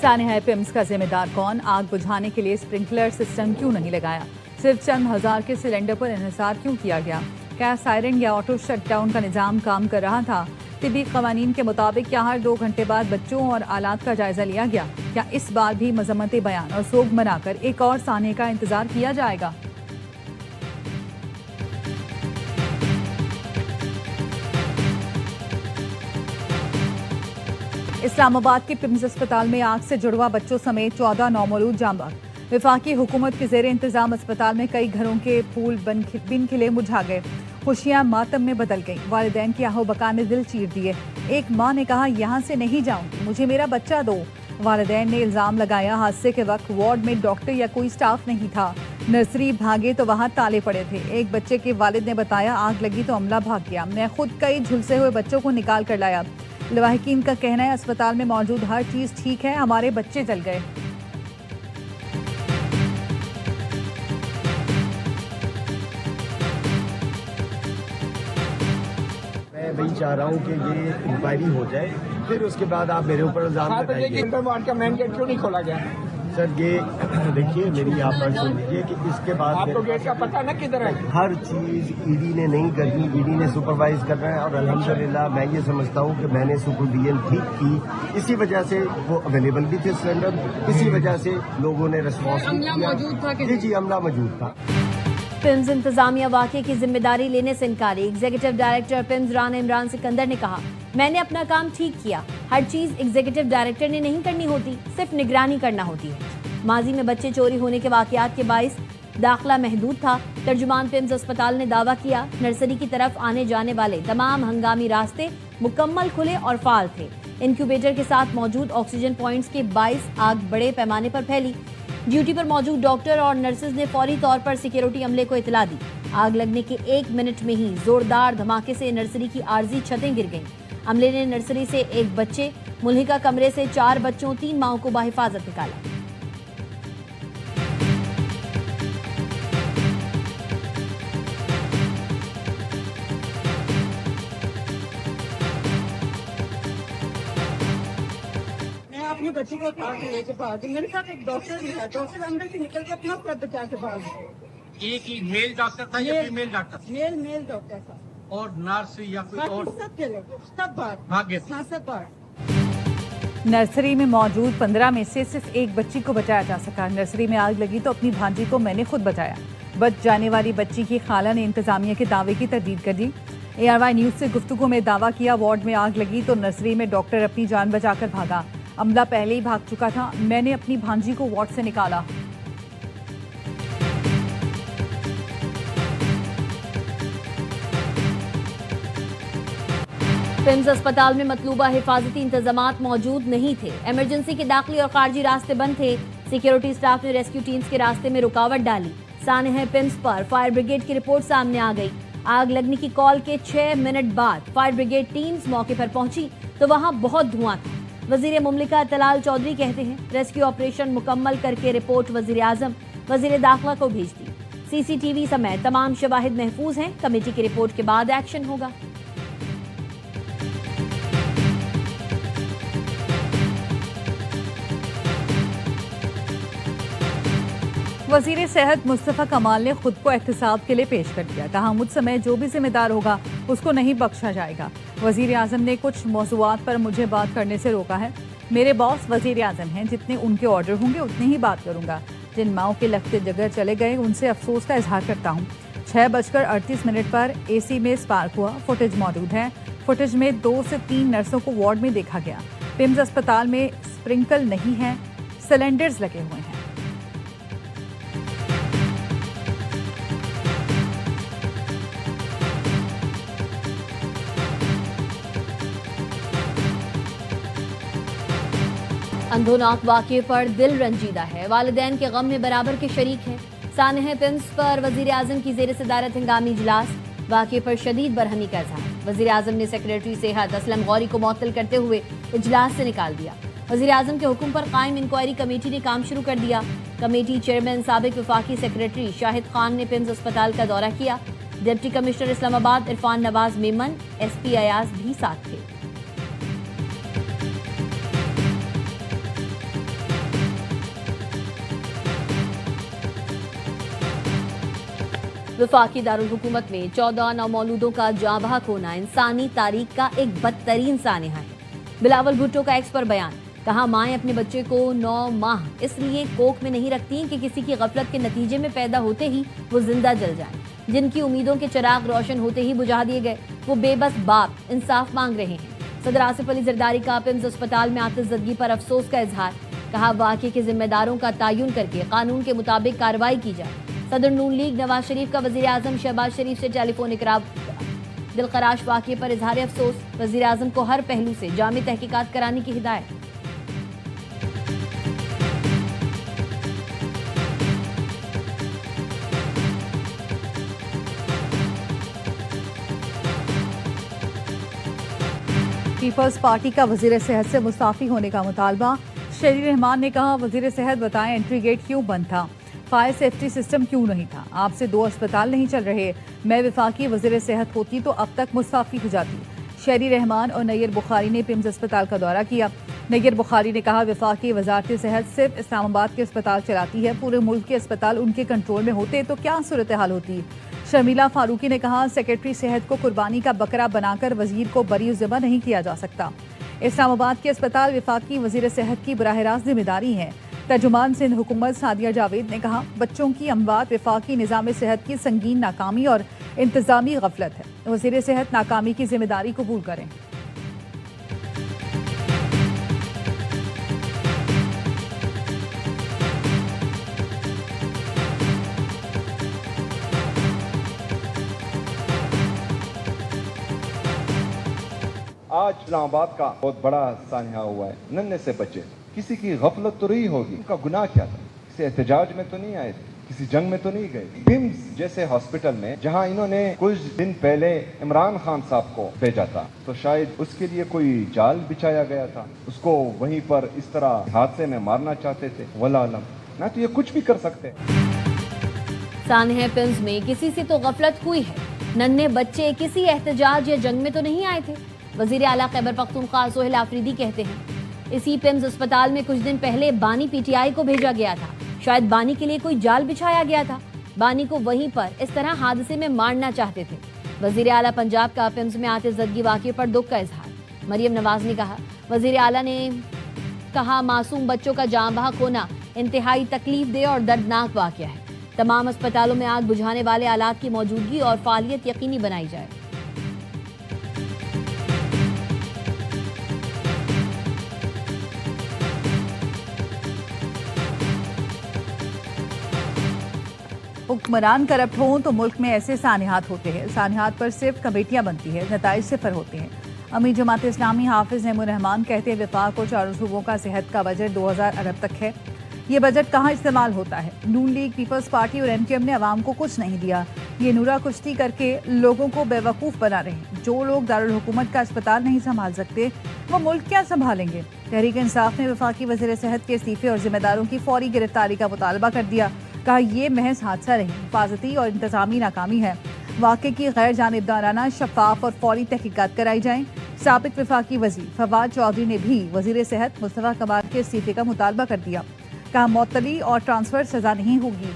सानेहा PIMS का जिम्मेदार कौन? आग बुझाने के लिए स्प्रिंकलर सिस्टम क्यों नहीं लगाया? सिर्फ चंद हजार के सिलेंडर पर इन्हिसार क्यों किया गया? क्या सायरन या ऑटो शटडाउन का निजाम काम कर रहा था? तिब्बी कवानीन के मुताबिक क्या हर 2 घंटे बाद बच्चों और आलात का जायजा लिया गया? क्या इस बार भी मजम्मती बयान और सोग मनाकर एक और साने का इंतजार किया जाएगा? इस्लामाबाद के पिम्स अस्पताल में आग से जुड़वा बच्चों समेत 14 नौमौलूद जांबाग। विफाकी हुकूमत के जेर इंतजाम अस्पताल में कई घरों के फूल बिन खिले मुरझा गए। खुशियां मातम में बदल गईं। वालिदैन की आहो बका ने दिल चीर दिए। एक मां ने कहा, यहाँ से नहीं जाऊंगी, मुझे मेरा बच्चा दो। वालिदैन ने इल्जाम लगाया, हादसे के वक्त वार्ड में डॉक्टर या कोई स्टाफ नहीं था। नर्सरी भागे तो वहां ताले पड़े थे। एक बच्चे के वालिद ने बताया, आग लगी तो अमला भाग गया, मैं खुद कई झुलसे हुए बच्चों को निकाल कर लाया। लवाहिकीन का कहना है, अस्पताल में मौजूद हर चीज ठीक है, हमारे बच्चे जल गए। मैं वही चाह रहा हूँ कि ये इंक्वायरी हो जाए, फिर उसके बाद आप मेरे ऊपर इल्जाम लगाइए। का मेन गेट क्यों नहीं खोला गया? सर ये देखिए, मेरी आप बात सुन लीजिए कि इसके बाद आपको गेट का पता ना किधर है? हर चीज ईडी ने नहीं करनी, ईडी ने सुपरवाइज करना है। और अल्हम्दुलिल्लाह मैं ये समझता हूँ कि मैंने सुपरविजन ठीक की, इसी वजह से वो अवेलेबल भी थे सिलेंडर, इसी वजह से लोगों ने रिस्पॉन्स किया। जी अमला मौजूद था। पिम्स इंतजामिया वाकये की जिम्मेदारी लेने से इनकारी। Executive director PIMS Rana Imran Sikandar ने कहा, मैंने अपना काम ठीक किया, हर चीज एग्जीक्यूटिव डायरेक्टर ने नहीं करनी होती, सिर्फ निगरानी करना होती है। माजी में बच्चे चोरी होने के वाकयात के बाइस दाखिला महदूद था। तर्जुमान पिम्स अस्पताल ने दावा किया, नर्सरी की तरफ आने जाने वाले तमाम हंगामी रास्ते मुकम्मल खुले और फाल थे। इंक्यूबेटर के साथ मौजूद ऑक्सीजन पॉइंट्स के 22 आग बड़े पैमाने पर फैली। ड्यूटी पर मौजूद डॉक्टर और नर्सेज ने फौरी तौर पर सिक्योरिटी अमले को इतला दी। आग लगने के 1 मिनट में ही जोरदार धमाके से नर्सरी की आर्जी छतें गिर गईं। अमले ने नर्सरी से एक बच्चे, मुल्हिका कमरे से 4 बच्चों, 3 माओं को बाहिफाजत निकाला। अपने बच्चे को उठा के लेके भाग गई। मेरे साथ एक डॉक्टर भी है, डॉक्टर अंदर से निकल के अपना पद बचा के भाग गए। एक ही मेल डॉक्टर था या फीमेल डॉक्टर? मेल डॉक्टर था। और नर्स या कोई और? सब चले गए, सब भाग गए। हाँ, सब भाग। नर्सरी में मौजूद 15 में से सिर्फ एक बच्ची को बचाया जा सका। नर्सरी में आग लगी तो अपनी भांजी को मैंने खुद बचाया। बच जाने वाली बच्ची की खाला ने इंतजामिया के दावे की तरदीद कर दी। ARY न्यूज से गुफ्तगू में दावा किया, वार्ड में आग लगी तो नर्सरी में डॉक्टर अपनी जान बचाकर भागा। अमला पहले ही भाग चुका था, मैंने अपनी भांजी को वार्ड से निकाला। पिम्स अस्पताल में मतलूबा हिफाजती इंतजामात मौजूद नहीं थे। इमरजेंसी के दाखिली और खारजी रास्ते बंद थे। सिक्योरिटी स्टाफ ने रेस्क्यू टीम्स के रास्ते में रुकावट डाली। सानेहा पिम्स पर फायर ब्रिगेड की रिपोर्ट सामने आ गई। आग लगने की कॉल के 6 मिनट बाद फायर ब्रिगेड टीम्स मौके पर पहुंची तो वहां बहुत धुआं था। वजीर मुमलिका तलाल चौधरी कहते हैं, रेस्क्यू ऑपरेशन मुकम्मल करके रिपोर्ट वजीर आजम, वजीर दाखिला को भेज दी। CCTV समेत तमाम शवाहिद महफूज हैं। कमेटी की रिपोर्ट के बाद एक्शन होगा। वजीर सेहत मुस्तफ़ा कमाल ने खुद को एहतसाब के लिए पेश कर दिया। कहा, मुझ समय जो भी जिम्मेदार होगा उसको नहीं बख्शा जाएगा। वजीर आजम ने कुछ मौज़ूआत पर मुझे बात करने से रोका है। मेरे बॉस वजीर आजम हैं, जितने उनके ऑर्डर होंगे उतनी ही बात करूंगा। जिन माओं के लगते जगह चले गए उनसे अफसोस का इजहार करता हूँ। 6:38 पर AC में स्पार्क हुआ। फुटेज मौजूद है। फुटेज में 2 से 3 नर्सों को वार्ड में देखा गया। पिम्स अस्पताल में स्प्रिंकल नहीं है, सिलेंडर्स लगे हुए हैं। अंधोनाक वाक़ये पर दिल रंजीदा है। वालिदैन के गम में बराबर के शरीक हैं। सानेहा पिम्स पर वजीर आजम की जेर सदारत हंगामी इजलास। वाक़ये पर शदीद बरहमी का इजहार। वजीर आजम ने सेक्रेटरी सेहत असलम गौरी को मुअत्तल करते हुए इजलास से निकाल दिया। वजीर आजम के हुक्म पर कायम इंक्वायरी कमेटी ने काम शुरू कर दिया। कमेटी चेयरमैन साबिक वफाकी सेक्रेटरी शाहिद खान ने पिम्स अस्पताल का दौरा किया। Deputy commissioner Islamabad Irfan Nawaz Memon, SP Ayaz भी साथ थे। वफाकी दारुल हुकूमत में 14 नौमौलूदों का जाँ बहक होना इंसानी तारीख का एक बदतरीन सानहा है। बिलावल भुट्टो का एक्स पर बयान, कहा माएँ अपने बच्चे को 9 माह इसलिए कोख में नहीं रखती कि किसी की गफलत के नतीजे में पैदा होते ही वो जिंदा जल जाए। जिनकी उम्मीदों के चिराग रोशन होते ही बुझा दिए गए, वो बेबस बाप इंसाफ मांग रहे हैं। सदर आसिफ अली जरदारी का पिम्स अस्पताल में आतिशज़दगी पर अफसोस का इजहार, कहा वाक़े के जिम्मेदारों का तयन करके कानून के मुताबिक कार्रवाई की जाए। सदर नून लीग नवाज शरीफ का वज़ीर आज़म शहबाज शरीफ से टेलीफोनिक राब्ता, दिलखराश वाक़े पर इजहार अफसोस, वज़ीर आज़म को हर पहलू से जामी तहकीकात कराने की हिदायत। पीपल्स पार्टी का वजीर सेहत से मुस्ताफी होने का मुतालबा, शहरी रहमान ने कहा वजीर सेहत बताएं एंट्री गेट क्यों बंद था, फायर सेफ्टी सिस्टम क्यों नहीं था, आपसे 2 अस्पताल नहीं चल रहे, मैं वफाकी वजीर सेहत होती तो अब तक मुस्ताफी हो जाती। शहरी रहमान और नैयर बुखारी ने पिम्स अस्पताल का दौरा किया। नैयर बुखारी ने कहा वफाकी वजारत सेहत सिर्फ इस्लामाबाद के अस्पताल चलाती है, पूरे मुल्क के अस्पताल उनके कंट्रोल में होते तो क्या सूरत हाल होती। शर्मिला फारूकी ने कहा सेक्रेटरी सेहत को कुर्बानी का बकरा बनाकर वजीर को बरी ज़िम्मा नहीं किया जा सकता। इस्लामाबाद के अस्पताल वफाकी वजीर सेहत की बराह रास्त जिम्मेदारी है। तर्जुमान सिंध हुकूमत सादिया जावेद ने कहा बच्चों की अमवात वफाकी निज़ाम सेहत की संगीन नाकामी और इंतजामी गफलत है, वजीर सेहत नाकामी की जिम्मेदारी कबूल करें। आज इस्लामाबाद का बहुत बड़ा सानहा हुआ है। नन्हे से बच्चे, किसी की गफलत तो रही होगी, उनका गुनाह क्या था? किसी एहतजाज में तो नहीं आए थे, किसी जंग में तो नहीं गए। पिम्स जैसे हॉस्पिटल में जहां इन्होंने कुछ दिन पहले इमरान खान साहब को भेजा था, तो शायद उसके लिए कोई जाल बिछाया गया था, उसको वहीं पर इस तरह हादसे में मारना चाहते थे। वल्लाह आलम, ना तो ये कुछ भी कर सकते। सानहा पिम्स में किसी से तो गफलत हुई है, नन्हे बच्चे किसी एहतजाज या जंग में तो नहीं आए थे। वजीर आला खैबर पख्तूनख्वा सोहेल आफरीदी कहते हैं इसी पिम्स अस्पताल में कुछ दिन पहले बानी पीटीआई को भेजा गया था, शायद बानी के लिए कोई जाल बिछाया गया था, बानी को वहीं पर इस तरह हादसे में मारना चाहते थे। वजीर आला पंजाब का पिम्स में आतिशज़दगी वाक़े पर दुख का इजहार, मरियम नवाज ने कहा वजीर आला ने कहा मासूम बच्चों का जाँ बहक होना इंतहाई तकलीफ दे और दर्दनाक वाक़या है। तमाम अस्पतालों में आग बुझाने वाले आलात की मौजूदगी और फालियत यकीनी बनाई जाए। हुक्मरान करप्ट हों तो मुल्क में ऐसे सानहात होते हैं, सानहात पर सिर्फ कमेटियां बनती है, नताइज सिफर होते हैं। अमीर जमात इस्लामी हाफिज नईमुर रहमान कहते हैं वफाक और 4 सूबों का सेहत का बजट 2000 अरब तक है, ये बजट कहाँ इस्तेमाल होता है। नून लीग, पीपल्स पार्टी और एमक्यूएम ने अवाम को कुछ नहीं दिया, ये नूरा कुश्ती करके लोगों को बेवकूफ़ बना रहे हैं। जो लोग दारुल हुकूमत का अस्पताल नहीं संभाल सकते वो मुल्क क्या संभालेंगे। तहरीक इंसाफ ने वफाकी वज़ीर सेहत के इस्तीफे और जिम्मेदारों की फौरी गिरफ्तारी का मुतालबा कर दिया, कहा यह महज हादसा नहीं, हिफाजती और इंतजामी नाकामी है। वाक़े की गैर जानिबदाराना, शफाफ और फौरी तहकीकात कराई जाएं। साबिक वफाकी वज़ीर फवाद चौधरी ने भी वज़ीर सेहत मुस्तफ़ा कमाल के इस्तीफे का मुतालबा कर दिया, कहा मुअत्तली और ट्रांसफ़र सज़ा नहीं होगी।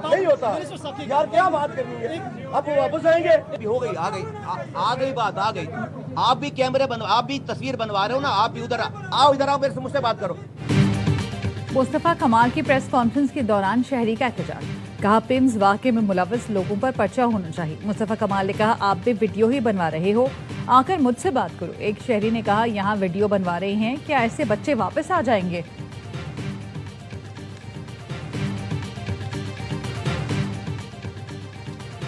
नहीं होता यार, क्या बात करनी है, अब वापस आएंगे। हो गई, आ गई बात, आ गई। आप भी कैमरे आप भी तस्वीर बनवा रहे हो ना, आप भी उधर आओ, इधर आओ, मेरे से मुझसे बात करो। मुस्तफ़ा कमाल की प्रेस कॉन्फ्रेंस के दौरान शहरी का एहतजाज, कहा पिम्स वाक़े में मुलव्वस लोगों पर पर्चा होना चाहिए। मुस्तफ़ा कमाल ने कहा आप भी वीडियो ही बनवा रहे हो, आकर मुझसे बात करो। एक शहरी ने कहा यहाँ वीडियो बनवा रहे हैं, क्या ऐसे बच्चे वापस आ जाएंगे।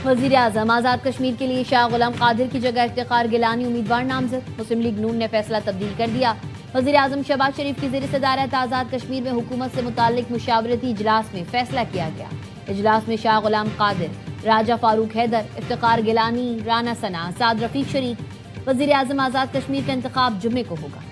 वज़ीर आज़म आज़ाद कश्मीर के लिए शाह गुलाम कादिर की जगह इफ्तिखार गिलानी उम्मीदवार नामजद, मुस्लिम लीग नून ने फैसला तब्दील कर दिया। वज़ीर आज़म शहबाज शरीफ की ज़ेर सदारत आज़ाद कश्मीर में हुकूमत से मुताल्लिक मुशावरती इजलास में फैसला किया गया। इजलास में शाह गुलाम कादिर, राजा फारूक हैदर, इफ्तिखार गिलानी, राना सना, साद रफीक शरीक। वज़ीर आज़म आज़ाद कश्मीर का इंतखाब जुम्मे को होगा।